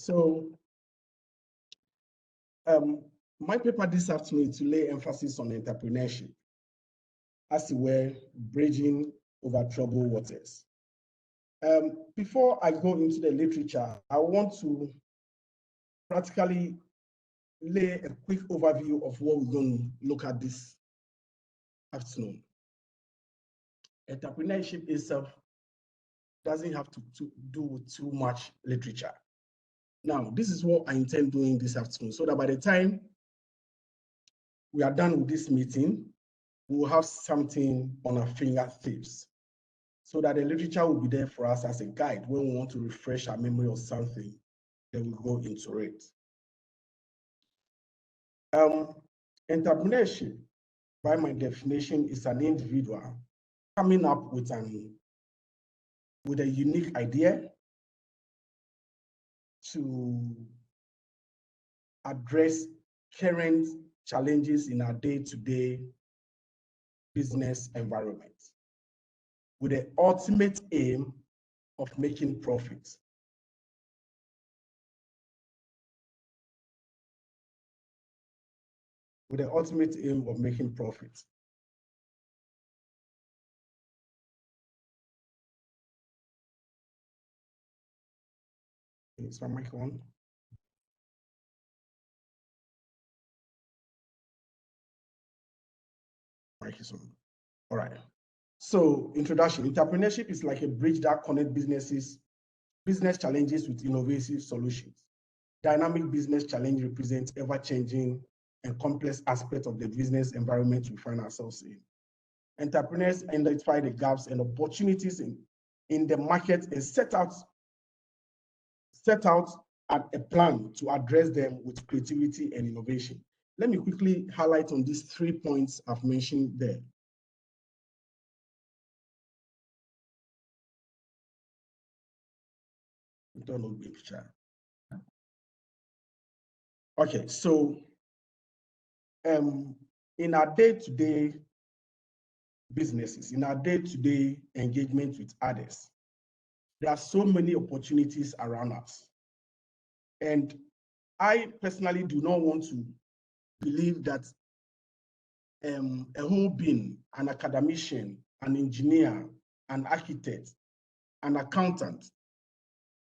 so my paper this afternoon to lay emphasis on entrepreneurship, as it were, bridging over troubled waters. Before I go into the literature, I want to practically lay a quick overview of what we're going to look at this afternoon. Entrepreneurship itself doesn't have to do with too much literature. Now, this is what I intend doing this afternoon, so that by the time we are done with this meeting, we will have something on our fingertips, so that the literature will be there for us as a guide when we want to refresh our memory of something, then we go into it. Entrepreneurship, by my definition, is an individual coming up with a unique idea to address current challenges in our day-to-day business environment, with the ultimate aim of making profits. With the ultimate aim of making profits. Is my mic on? Mic is on. All right. So, introduction. Entrepreneurship is like a bridge that connects business challenges with innovative solutions. Dynamic business challenge represents ever-changing and complex aspects of the business environment we find ourselves in. Entrepreneurs identify the gaps and opportunities in the market and set out a plan to address them with creativity and innovation. Let me quickly highlight on these 3 points I've mentioned there. Don't know picture. Okay, so in our day-to-day businesses, in our day-to-day engagement with others, there are so many opportunities around us. And I personally do not want to believe that a whole being, an academician, an engineer, an architect, an accountant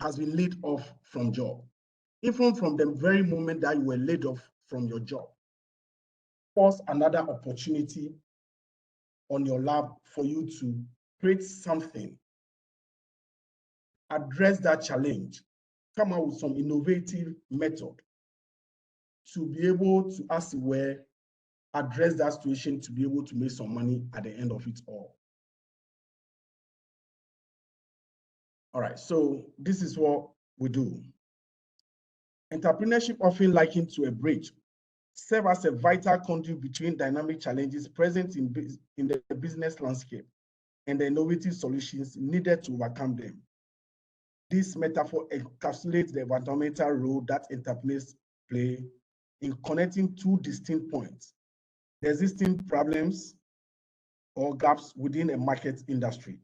has been laid off from job. Even from the very moment that you were laid off from your job, force another opportunity on your lap for you to create something, address that challenge, come out with some innovative method to be able to, as it were, address that situation, to be able to make some money at the end of it all. All right, so this is what we do. Entrepreneurship, often likened to a bridge, serves as a vital conduit between dynamic challenges present in the business landscape and the innovative solutions needed to overcome them. This metaphor encapsulates the fundamental role that entrepreneurs play in connecting two distinct points: the existing problems or gaps within a market industry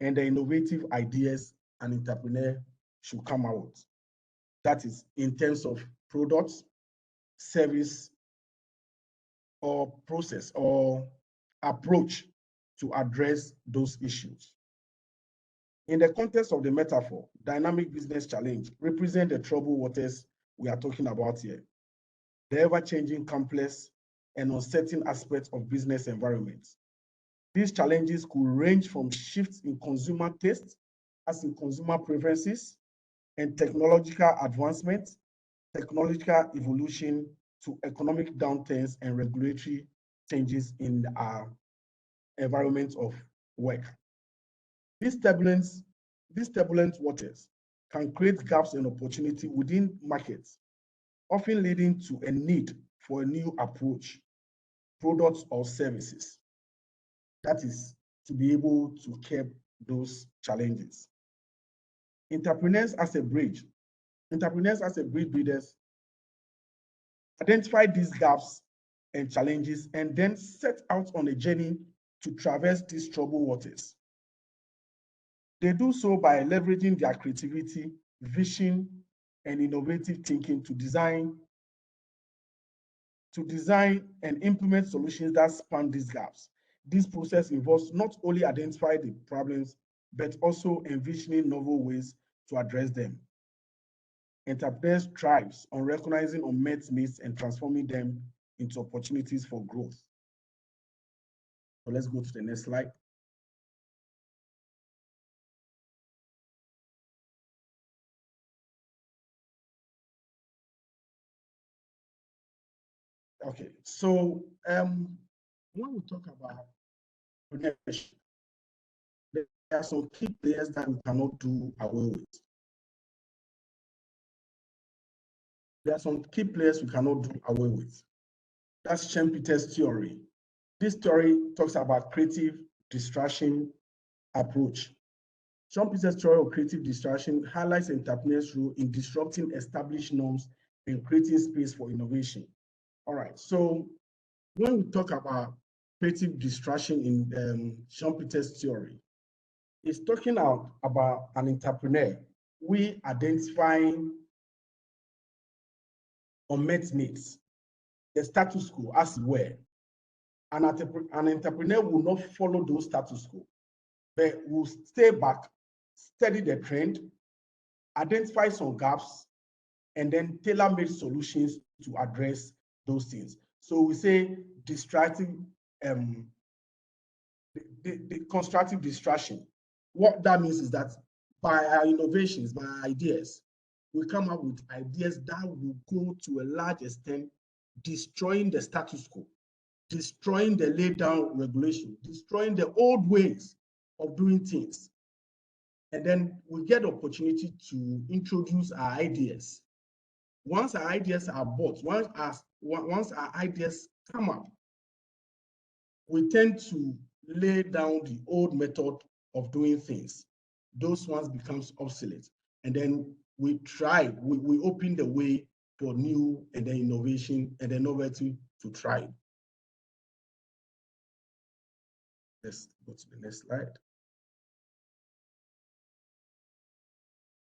and the innovative ideas an entrepreneur should come out. That is in terms of products, service, or process or approach to address those issues. In the context of the metaphor, dynamic business challenge represent the troubled waters we are talking about here, the ever-changing, complex, and uncertain aspects of business environments. These challenges could range from shifts in consumer tastes, as in consumer preferences, and technological advancement, technological evolution, to economic downturns and regulatory changes in our environment of work. These turbulent waters can create gaps and opportunity within markets, often leading to a need for a new approach, products or services. That is to be able to curb those challenges. Entrepreneurs as a bridge builders identify these gaps and challenges and then set out on a journey to traverse these troubled waters. They do so by leveraging their creativity, vision, and innovative thinking to design and implement solutions that span these gaps. This process involves not only identifying the problems, but also envisioning novel ways to address them. Entrepreneurs thrives on recognizing unmet needs and transforming them into opportunities for growth. So let's go to the next slide. Okay, so when we talk about entrepreneurship, there are some key players that we cannot do away with. There are some key players we cannot do away with. That's Schumpeter's theory. This theory talks about creative distraction approach. Schumpeter's theory of creative distraction highlights entrepreneurs' role in disrupting established norms and creating space for innovation. All right, so when we talk about creative distraction in Schumpeter's theory, it's talking about an entrepreneur we identifying unmet needs, the status quo as well. An entrepreneur will not follow those status quo, but will stay back, study the trend, identify some gaps, and then tailor-made solutions to address those things. So we say distracting, the constructive distraction. What that means is that by our innovations, by our ideas, we come up with ideas that will go to a large extent destroying the status quo, destroying the laid down regulation, destroying the old ways of doing things. And then we get the opportunity to introduce our ideas. Once our ideas are bought, once our ideas come up, we tend to lay down the old method of doing things. Those ones becomes obsolete. And then we open the way for new and then innovation and then novelty to thrive. Let's go to the next slide.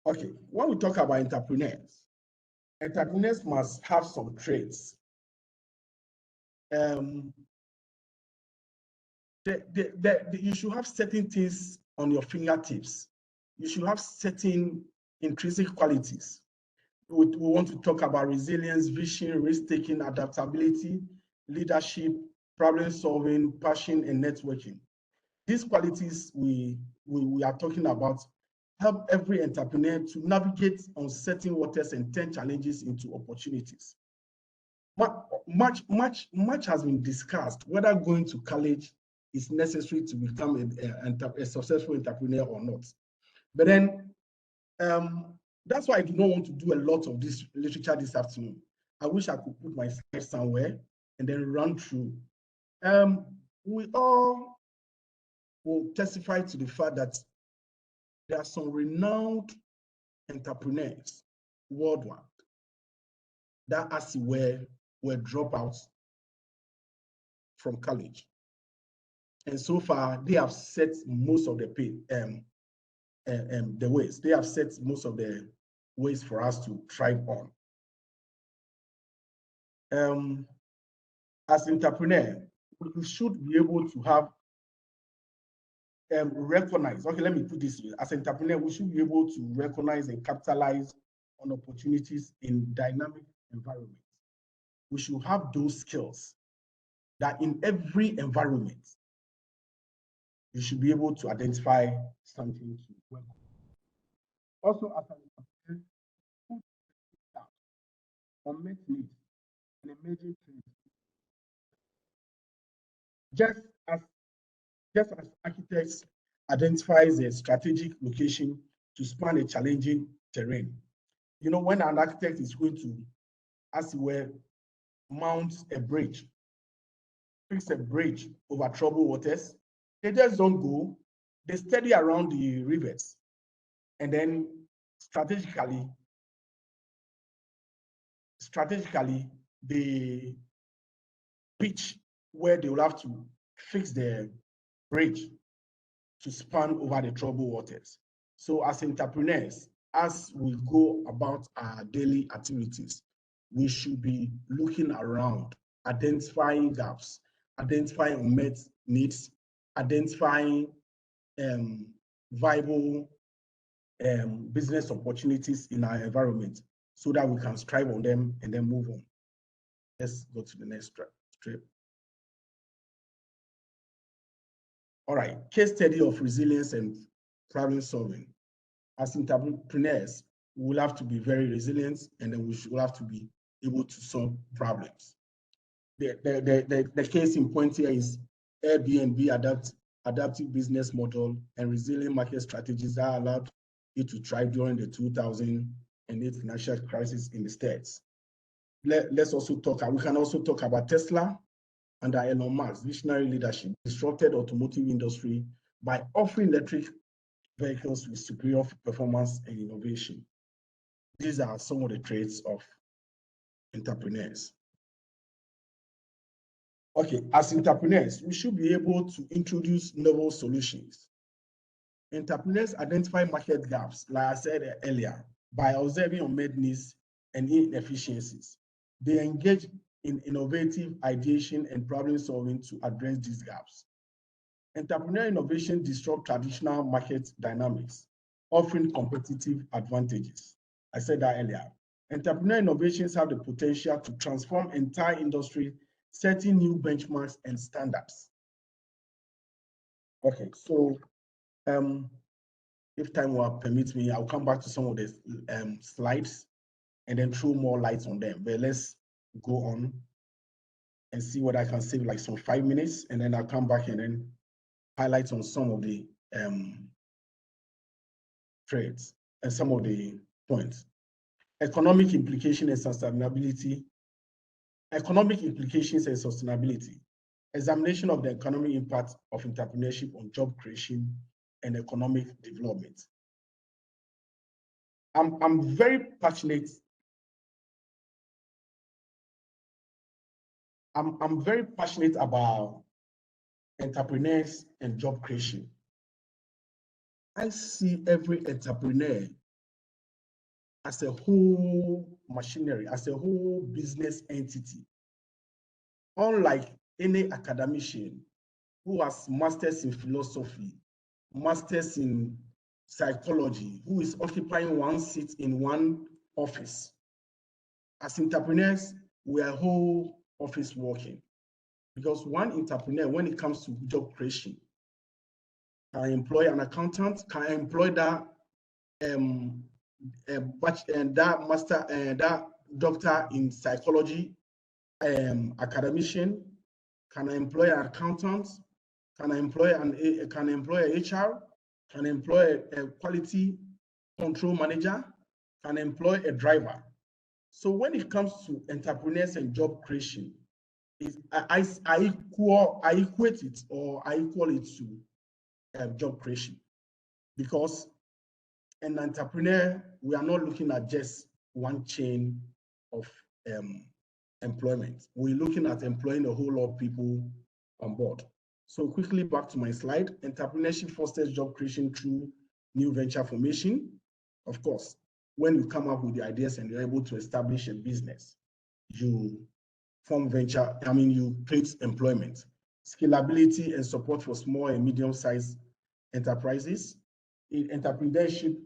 Okay, when we talk about entrepreneurs must have some traits. You should have certain things on your fingertips. You should have certain intrinsic qualities. We want to talk about resilience, vision, risk-taking, adaptability, leadership, problem solving, passion, and networking. These qualities we are talking about help every entrepreneur to navigate uncertain waters and turn challenges into opportunities. Much has been discussed whether going to college is necessary to become a successful entrepreneur or not. But then that's why I do not want to do a lot of this literature this afternoon. I wish I could put my slides somewhere and then run through. We all will testify to the fact that there are some renowned entrepreneurs worldwide that as it were dropouts from college. And so far, they have set most of the ways. They have set most of the ways for us to thrive on. As entrepreneur, we should be able to have recognize. Okay, let me put this way. As entrepreneur, we should be able to recognize and capitalize on opportunities in dynamic environments. We should have those skills that in every environment, you should be able to identify something to work on. Also, as an entrepreneur, put unmet needs and emerging trends. Just as architects identifies a strategic location to span a challenging terrain. You know, when an architect is going to, as it were, mount a bridge, fix a bridge over troubled waters, they just don't go, they study around the rivers, and then strategically, they pitch where they will have to fix the bridge to span over the troubled waters. So as entrepreneurs, as we go about our daily activities, we should be looking around, identifying gaps, identifying unmet needs, identifying viable business opportunities in our environment so that we can strive on them and then move on. Let's go to the next strip. All right, case study of resilience and problem solving. As entrepreneurs, we will have to be very resilient, and then we should have to be able to solve problems. The case in point here is Airbnb adaptive business model and resilient market strategies that allowed it to thrive during the 2008 financial crisis in the States. Let's also talk, we can also talk about Tesla under Elon Musk's visionary leadership disrupted automotive industry by offering electric vehicles with superior performance and innovation. These are some of the traits of entrepreneurs. Okay, as entrepreneurs, we should be able to introduce novel solutions. Entrepreneurs identify market gaps, like I said earlier, by observing unmet needs and inefficiencies. They engage in innovative ideation and problem solving to address these gaps. Entrepreneurial innovation disrupts traditional market dynamics, offering competitive advantages. I said that earlier. Entrepreneurial innovations have the potential to transform entire industry, setting new benchmarks and standards. Okay, so if time will permit me, I'll come back to some of the slides and then throw more lights on them. But let's go on and see what I can save, like some 5 minutes, and then I'll come back and then highlight on some of the traits and some of the points. Economic implication and sustainability. Economic implications and sustainability. Examination of the economic impact of entrepreneurship on job creation and economic development. I'm very passionate. I'm very passionate about entrepreneurs and job creation. I see every entrepreneur as a whole machinery, as a whole business entity. Unlike any academician who has masters in philosophy, masters in psychology, who is occupying one seat in one office. As entrepreneurs, we are whole office working. Because one entrepreneur, when it comes to job creation, can employ an accountant, can employ that that doctor in psychology, academician, can employ an accountant, can employ an HR, can employ a quality control manager, can employ a driver. So when it comes to entrepreneurs and job creation, I equate it, or I equal it to job creation, because an entrepreneur, we are not looking at just one chain of employment. We're looking at employing a whole lot of people on board. So quickly back to my slide. Entrepreneurship fosters job creation through new venture formation. Of course, when you come up with the ideas and you're able to establish a business, you form venture, you create employment. Scalability and support for small and medium-sized enterprises. Entrepreneurship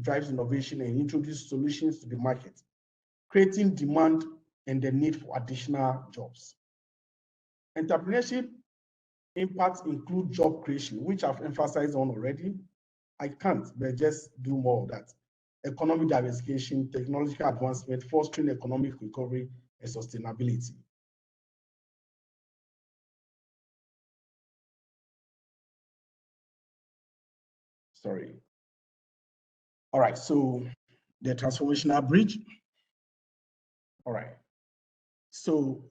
drives innovation and introduces solutions to the market, creating demand and the need for additional jobs. Entrepreneurship impacts include job creation, which I've emphasized on already. I can't, but just do more of that. Economic diversification, technological advancement, fostering economic recovery and sustainability. Sorry. All right, so the transformational bridge. All right. So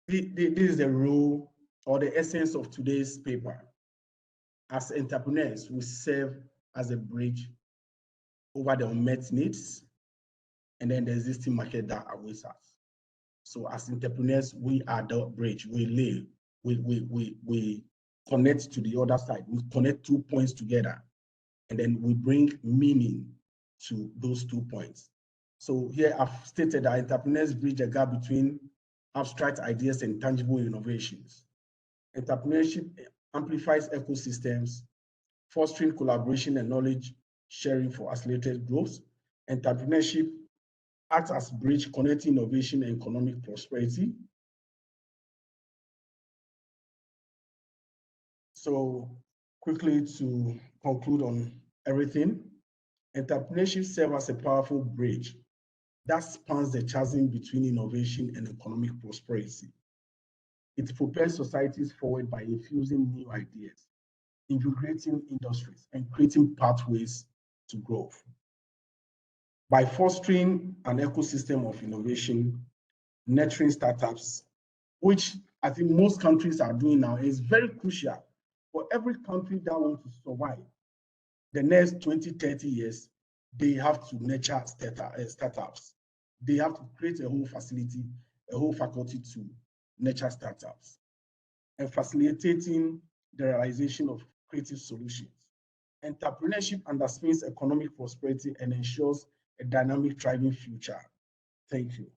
this is the role or the essence of today's paper. As entrepreneurs, we serve as a bridge over the unmet needs and then the existing market that awaits us. So as entrepreneurs, we are the bridge. We connect to the other side. We connect 2 points together. and then we bring meaning to those 2 points. So here I've stated that entrepreneurs bridge the gap between abstract ideas and tangible innovations. Entrepreneurship amplifies ecosystems, fostering collaboration and knowledge sharing for accelerated growth. Entrepreneurship acts as bridge connecting innovation and economic prosperity. So quickly to conclude on everything, entrepreneurship serves as a powerful bridge that spans the chasm between innovation and economic prosperity. It propels societies forward by infusing new ideas, integrating industries, and creating pathways to growth. By fostering an ecosystem of innovation, nurturing startups, which I think most countries are doing now, is very crucial for every country that wants to survive. The next 20, 30 years, they have to nurture startups. They have to create a whole facility, a whole faculty to nurture startups and facilitating the realization of creative solutions. Entrepreneurship underpins economic prosperity and ensures a dynamic, thriving future. Thank you.